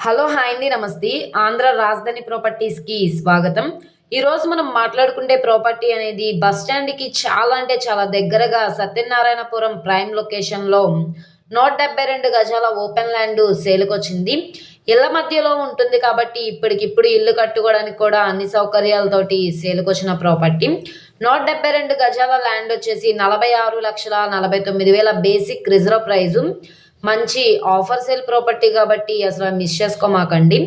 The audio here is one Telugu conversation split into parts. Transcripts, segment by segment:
హలో హాయ్ అండి నమస్తే ఆంధ్ర రాజధాని ప్రాపర్టీస్కి స్వాగతం. ఈరోజు మనం మాట్లాడుకుంటే ప్రాపర్టీ అనేది బస్ స్టాండ్కి చాలా అంటే చాలా దగ్గరగా సత్యనారాయణపురం ప్రైమ్ లొకేషన్లో 172 గజాల ఓపెన్ ల్యాండ్ సేల్కి వచ్చింది. ఇళ్ల మధ్యలో ఉంటుంది కాబట్టి ఇప్పటికిప్పుడు ఇల్లు కట్టుకోవడానికి కూడా అన్ని సౌకర్యాలతోటి సేల్కి వచ్చిన ప్రాపర్టీ. 172 గజాల ల్యాండ్ వచ్చేసి 46,49,000 బేసిక్ రిజర్వ్ ప్రైజు. మంచి ఆఫర్ సేల్ ప్రాపర్టీ కాబట్టి అసలు మిస్ చేసుకోమాకండి.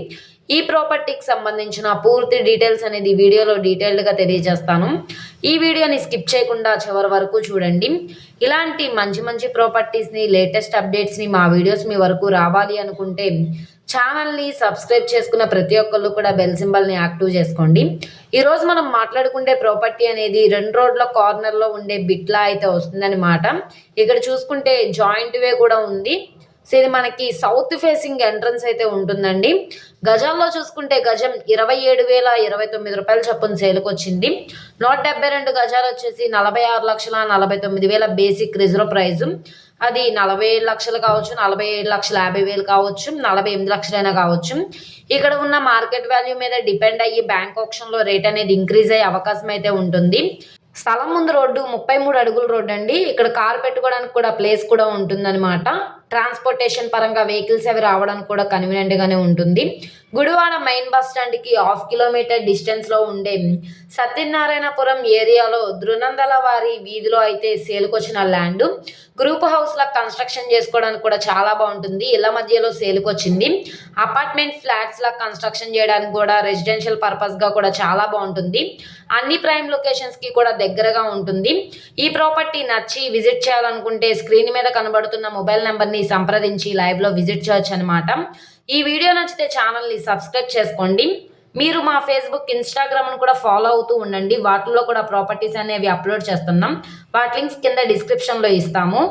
ఈ ప్రాపర్టీకి సంబంధించిన పూర్తి డీటెయిల్స్ అనేది వీడియోలో డీటెయిల్డ్గా తెలియజేస్తాను. ఈ వీడియోని స్కిప్ చేయకుండా చివరి వరకు చూడండి. ఇలాంటి మంచి మంచి ప్రాపర్టీస్ని లేటెస్ట్ అప్డేట్స్ని మా వీడియోస్ మీ వరకు రావాలి అనుకుంటే ఛానల్ని సబ్స్క్రైబ్ చేసుకున్న ప్రతి ఒక్కళ్ళు కూడా బెల్ సింబల్ని యాక్టివ్ చేసుకోండి. ఈరోజు మనం మాట్లాడుకుంటే ప్రాపర్టీ అనేది 2 రోడ్ల కార్నర్లో ఉండే బిట్లా అయితే వస్తుందన్నమాట. ఇక్కడ చూసుకుంటే జాయింట్ వే కూడా ఉంది. సో ఇది మనకి సౌత్ ఫేసింగ్ ఎంట్రన్స్ అయితే ఉంటుందండి. గజాల్లో చూసుకుంటే గజం 27,029 రూపాయలు చొప్పున సేల్కి వచ్చింది. 172 గజాలు వచ్చేసి 46,49,000 బేసిక్ రిజర్వ్ ప్రైజు. అది 47 లక్షలు కావచ్చు, 47,50,000 కావచ్చు, 48 లక్షలైనా కావచ్చు. ఇక్కడ ఉన్న మార్కెట్ వాల్యూ మీద డిపెండ్ అయ్యి బ్యాంక్ ఆప్షన్లో రేట్ అనేది ఇంక్రీజ్ అయ్యే అవకాశం అయితే ఉంటుంది. స్థలం ముందు రోడ్డు 33 అడుగుల రోడ్డు అండి. ఇక్కడ కార్ పెట్టుకోవడానికి కూడా ప్లేస్ కూడా ఉంటుందన్నమాట. ట్రాన్స్పోర్టేషన్ పరంగా వెహికల్స్ అవి రావడానికి కూడా కన్వీనియంట్గానే ఉంటుంది. గుడివాడ మెయిన్ బస్ స్టాండ్కి 1/2 కిలోమీటర్ డిస్టెన్స్లో ఉండే సత్యనారాయణపురం ఏరియాలో దృనందల వారి వీధిలో అయితే సేల్కి వచ్చిన ల్యాండ్. గ్రూప్ హౌస్లా కన్స్ట్రక్షన్ చేసుకోవడానికి కూడా చాలా బాగుంటుంది. ఇళ్ల మధ్యలో సేల్కి వచ్చింది. అపార్ట్మెంట్ ఫ్లాట్స్లా కన్స్ట్రక్షన్ చేయడానికి కూడా రెసిడెన్షియల్ పర్పస్గా కూడా చాలా బాగుంటుంది. అన్ని ప్రైమ్ లొకేషన్స్కి కూడా దగ్గరగా ఉంటుంది. ఈ ప్రాపర్టీ నచ్చి విజిట్ చేయాలనుకుంటే స్క్రీన్ మీద కనబడుతున్న మొబైల్ నెంబర్ని సంప్రదించి లైవ్లో విజిట్ చేయొచ్చు అనమాట. ఈ వీడియో నచ్చితే ఛానల్ని సబ్స్క్రైబ్ చేసుకోండి. మీరు మా ఫేస్బుక్, ఇన్స్టాగ్రామ్ను కూడా ఫాలో అవుతూ ఉండండి. వాటిల్లో కూడా ప్రాపర్టీస్ అనేవి అప్లోడ్ చేస్తున్నాం. వాటి లింక్స్ కింద డిస్క్రిప్షన్లో ఇస్తాము.